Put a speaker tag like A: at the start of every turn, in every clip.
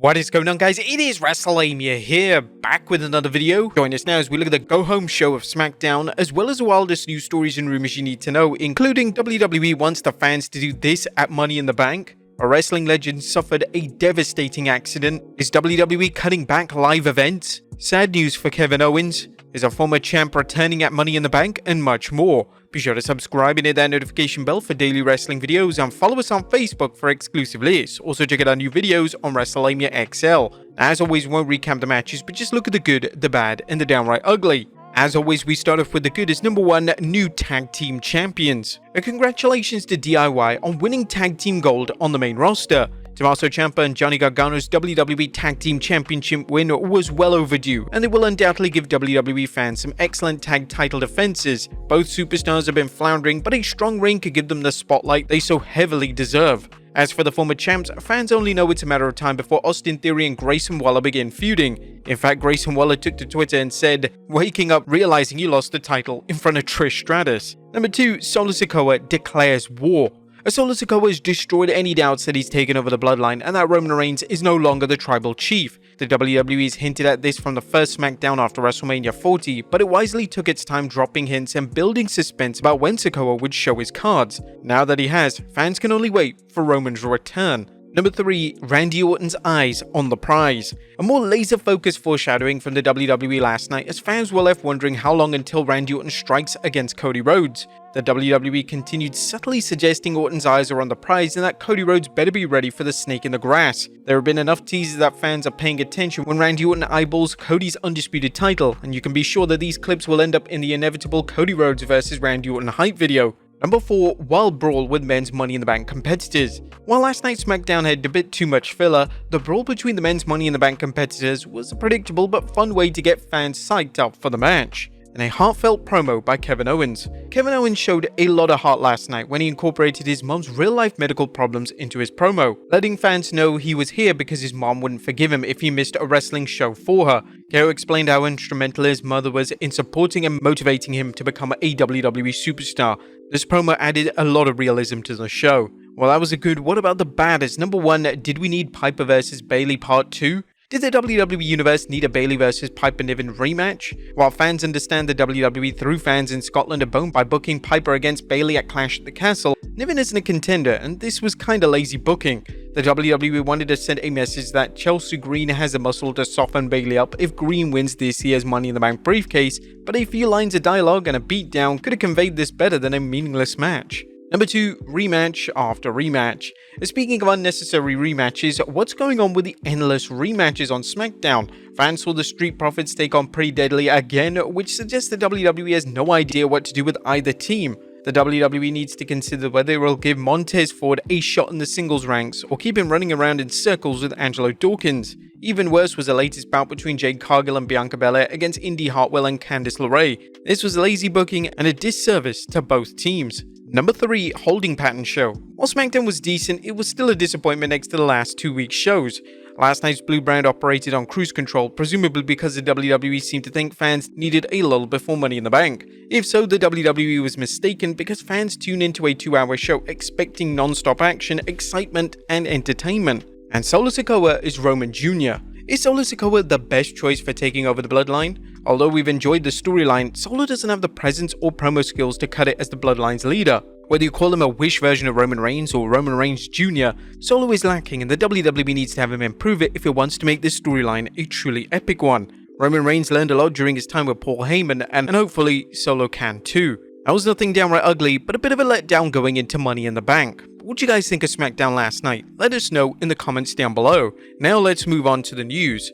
A: What is going on, guys? It is Wrestlelamia here, back with another video. Join us now as we look at the go-home show of Smackdown, as well as the wildest news stories and rumors you need to know, including WWE wants the fans to do this at Money in the Bank, a wrestling legend suffered a devastating accident, is WWE cutting back live events, sad news for Kevin Owens, is a former champ returning at Money in the Bank, and much more. Be sure to subscribe and hit that notification bell for daily wrestling videos, and follow us on Facebook for exclusive lists. Also check out our new videos on Wrestlelamia XL. As always, we won't recap the matches, but just look at the good, the bad, and the downright ugly. As always, we start off with the good as number 1, new tag team champions. And congratulations to DIY on winning tag team gold on the main roster. Tommaso Ciampa and Johnny Gargano's WWE Tag Team Championship win was well overdue, and it will undoubtedly give WWE fans some excellent tag title defenses. Both superstars have been floundering, but a strong reign could give them the spotlight they so heavily deserve. As for the former champs, fans only know it's a matter of time before Austin Theory and Grayson Waller begin feuding. In fact, Grayson Waller took to Twitter and said, "Waking up realizing you lost the title in front of Trish Stratus." Number 2, Solo Sikoa declares war. Solo Sikoa has destroyed any doubts that he's taken over the bloodline and that Roman Reigns is no longer the tribal chief. The WWE's hinted at this from the first Smackdown after WrestleMania 40, but it wisely took its time dropping hints and building suspense about when Sikoa would show his cards. Now that he has, fans can only wait for Roman's return. Number 3, Randy Orton's eyes on the prize. A more laser-focused foreshadowing from the WWE last night as fans were left wondering how long until Randy Orton strikes against Cody Rhodes. The WWE continued subtly suggesting Orton's eyes are on the prize and that Cody Rhodes better be ready for the snake in the grass. There have been enough teases that fans are paying attention when Randy Orton eyeballs Cody's undisputed title, and you can be sure that these clips will end up in the inevitable Cody Rhodes vs Randy Orton hype video. Number 4, wild brawl with men's Money in the Bank competitors. While last night's SmackDown had a bit too much filler, the brawl between the men's Money in the Bank competitors was a predictable but fun way to get fans psyched up for the match. And a heartfelt promo by Kevin Owens. Kevin Owens showed a lot of heart last night when he incorporated his mom's real-life medical problems into his promo, letting fans know he was here because his mom wouldn't forgive him if he missed a wrestling show for her. KO explained how instrumental his mother was in supporting and motivating him to become a WWE superstar. This promo added a lot of realism to the show. Well, that was a good. What about the bad? As number 1, did we need Piper vs Bayley Part 2? Did the WWE Universe need a Bayley vs Piper Niven rematch? While fans understand the WWE threw fans in Scotland a bone by booking Piper against Bayley at Clash at the Castle, Niven isn't a contender, and this was kinda lazy booking. The WWE wanted to send a message that Chelsea Green has a muscle to soften Bayley up if Green wins this year's Money in the Bank briefcase, but a few lines of dialogue and a beatdown could have conveyed this better than a meaningless match. Number 2, rematch after rematch. Speaking of unnecessary rematches, what's going on with the endless rematches on Smackdown? Fans saw the Street Profits take on Pretty Deadly again, which suggests the WWE has no idea what to do with either team. The WWE needs to consider whether it will give Montez Ford a shot in the singles ranks or keep him running around in circles with Angelo Dawkins. Even worse was the latest bout between Jade Cargill and Bianca Belair against Indy Hartwell and Candice LeRae. This was lazy booking and a disservice to both teams. Number 3, holding pattern show. While SmackDown was decent, it was still a disappointment next to the last 2 weeks' shows. Last night's Blue Brand operated on cruise control, presumably because the WWE seemed to think fans needed a lull before Money in the Bank. If so, the WWE was mistaken because fans tune into a 2-hour show expecting non-stop action, excitement, and entertainment. And Solo Sikoa is Roman Jr. Is Solo Sikoa the best choice for taking over the bloodline? Although we've enjoyed the storyline, Solo doesn't have the presence or promo skills to cut it as the bloodline's leader. Whether you call him a Wish version of Roman Reigns or Roman Reigns Jr., Solo is lacking and the WWE needs to have him improve it if it wants to make this storyline a truly epic one. Roman Reigns learned a lot during his time with Paul Heyman and hopefully Solo can too. That was nothing downright ugly, but a bit of a letdown going into Money in the Bank. What do you guys think of SmackDown last night? Let us know in the comments down below. Now let's move on to the news.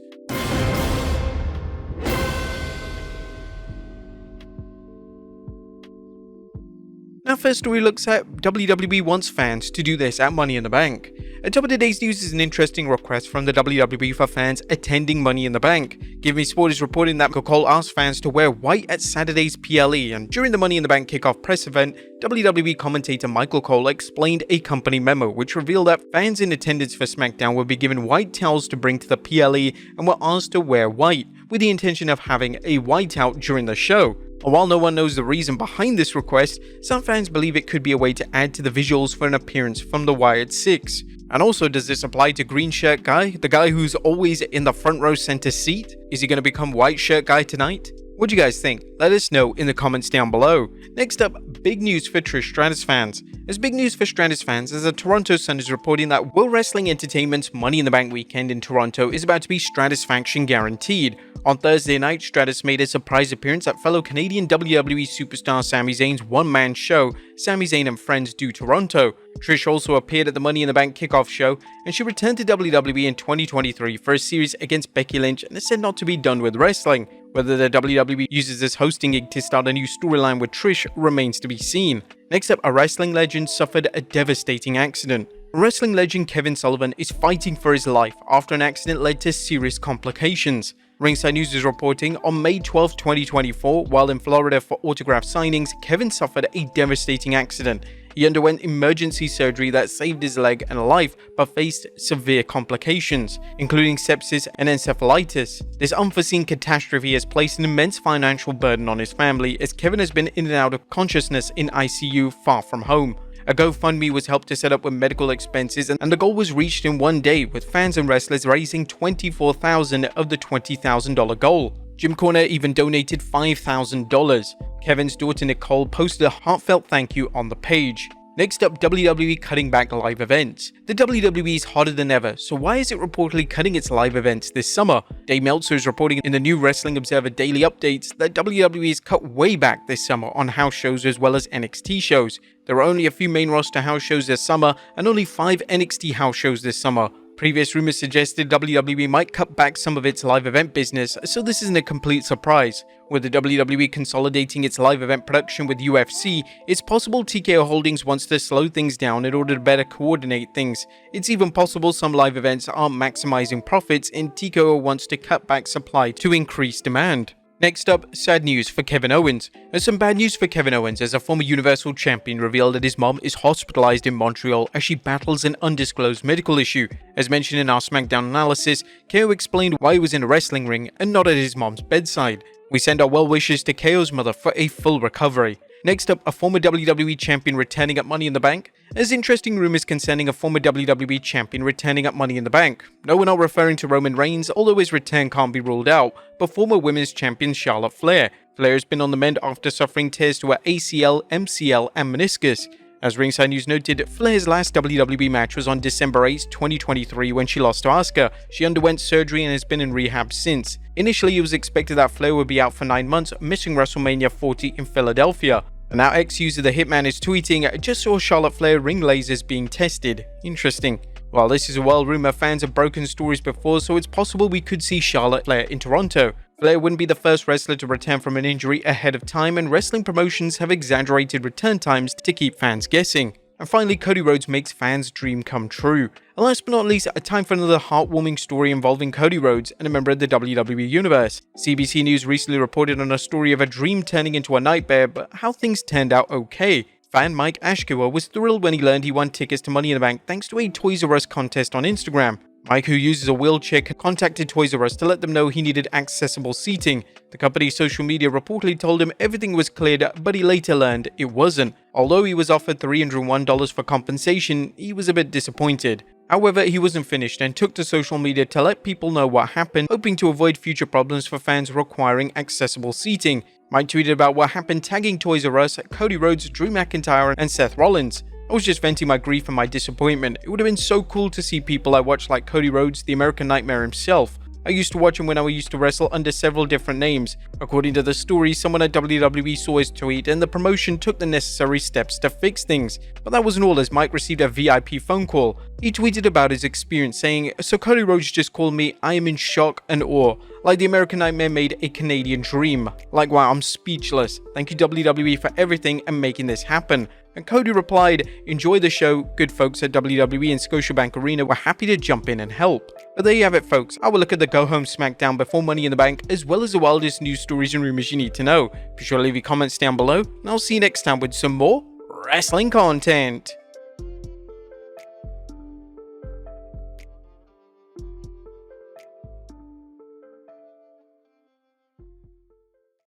A: Now first story looks at WWE wants fans to do this at Money in the Bank. At top of today's news is an interesting request from the WWE for fans attending Money in the Bank. Give Me Sport is reporting that Cole asked fans to wear white at Saturday's PLE, and during the Money in the Bank kickoff press event, WWE commentator Michael Cole explained a company memo which revealed that fans in attendance for SmackDown would be given white towels to bring to the PLE and were asked to wear white, with the intention of having a whiteout during the show. And while no one knows the reason behind this request, some fans believe it could be a way to add to the visuals for an appearance from the Wired Six. And also, does this apply to Green Shirt Guy, the guy who's always in the front row center seat? Is he going to become White Shirt Guy tonight? What do you guys think? Let us know in the comments down below. Next up, big news for Trish Stratus fans. There's big news for Stratus fans as the Toronto Sun is reporting that World Wrestling Entertainment's Money in the Bank weekend in Toronto is about to be Stratusfaction guaranteed. On Thursday night, Stratus made a surprise appearance at fellow Canadian WWE superstar Sami Zayn's one-man show, Sami Zayn and Friends Do Toronto. Trish also appeared at the Money in the Bank kickoff show, and she returned to WWE in 2023 for a series against Becky Lynch and is said not to be done with wrestling. Whether the WWE uses this hosting gig to start a new storyline with Trish remains to be seen. Next up, a wrestling legend suffered a devastating accident. Wrestling legend Kevin Sullivan is fighting for his life after an accident led to serious complications. Ringside News is reporting on May 12, 2024, while in Florida for autograph signings, Kevin suffered a devastating accident. He underwent emergency surgery that saved his leg and life, but faced severe complications, including sepsis and encephalitis. This unforeseen catastrophe has placed an immense financial burden on his family, as Kevin has been in and out of consciousness in ICU far from home. A GoFundMe was helped to set up with medical expenses, and the goal was reached in one day, with fans and wrestlers raising $24,000 of the $20,000 goal. Jim Cornette even donated $5,000. Kevin's daughter Nicole posted a heartfelt thank you on the page. Next up, WWE cutting back live events. The WWE is hotter than ever, so why is it reportedly cutting its live events this summer? Dave Meltzer is reporting in the new Wrestling Observer Daily Updates that WWE has cut way back this summer on house shows as well as NXT shows. There are only a few main roster house shows this summer and only 5 NXT house shows this summer. Previous rumors suggested WWE might cut back some of its live event business, so this isn't a complete surprise. With the WWE consolidating its live event production with UFC, it's possible TKO Holdings wants to slow things down in order to better coordinate things. It's even possible some live events aren't maximizing profits and TKO wants to cut back supply to increase demand. Next up, sad news for Kevin Owens. There's some bad news for Kevin Owens as a former Universal Champion revealed that his mom is hospitalized in Montreal as she battles an undisclosed medical issue. As mentioned in our Smackdown analysis, KO explained why he was in a wrestling ring and not at his mom's bedside. We send our well wishes to KO's mother for a full recovery. Next up, a former WWE Champion returning at Money in the Bank. There's interesting rumors concerning a former WWE Champion returning at Money in the Bank. No, we're not referring to Roman Reigns, although his return can't be ruled out, but former Women's Champion Charlotte Flair. Flair has been on the mend after suffering tears to her ACL, MCL, and meniscus. As Ringside News noted, Flair's last WWE match was on December 8, 2023 when she lost to Asuka. She underwent surgery and has been in rehab since. Initially, it was expected that Flair would be out for 9 months, missing WrestleMania 40 in Philadelphia. And now ex-user The Hitman is tweeting, just saw Charlotte Flair ring lasers being tested. Interesting. Well, this is a wild rumor, fans have broken stories before, so it's possible we could see Charlotte Flair in Toronto. Flair wouldn't be the first wrestler to return from an injury ahead of time, and wrestling promotions have exaggerated return times to keep fans guessing. And finally, Cody Rhodes makes fans' dream come true. And last but not least, a time for another heartwarming story involving Cody Rhodes and a member of the WWE Universe. CBC News recently reported on a story of a dream turning into a nightmare, but how things turned out okay. Fan Mike Ashkiwa was thrilled when he learned he won tickets to Money in the Bank thanks to a Toys R Us contest on Instagram. Mike, who uses a wheelchair, contacted Toys R Us to let them know he needed accessible seating. The company's social media reportedly told him everything was cleared, but he later learned it wasn't. Although he was offered $301 for compensation, he was a bit disappointed. However, he wasn't finished and took to social media to let people know what happened, hoping to avoid future problems for fans requiring accessible seating. Mike tweeted about what happened, tagging Toys R Us, Cody Rhodes, Drew McIntyre, and Seth Rollins. I was just venting my grief and my disappointment. It would have been so cool to see people I watched like Cody Rhodes, the American Nightmare himself. I used to watch him when I used to wrestle under several different names. According to the story, someone at WWE saw his tweet and the promotion took the necessary steps to fix things. But that wasn't all, as Mike received a VIP phone call. He tweeted about his experience saying, "So Cody Rhodes just called me, I am in shock and awe. Like the American Nightmare made a Canadian dream. Like wow, I'm speechless. Thank you WWE for everything and making this happen." And Cody replied, "Enjoy the show. Good folks at WWE and Scotiabank Arena were happy to jump in and help." But there you have it, folks. I will look at the Go Home Smackdown before Money in the Bank, as well as the wildest news stories and rumors you need to know. Be sure to leave your comments down below, and I'll see you next time with some more wrestling content.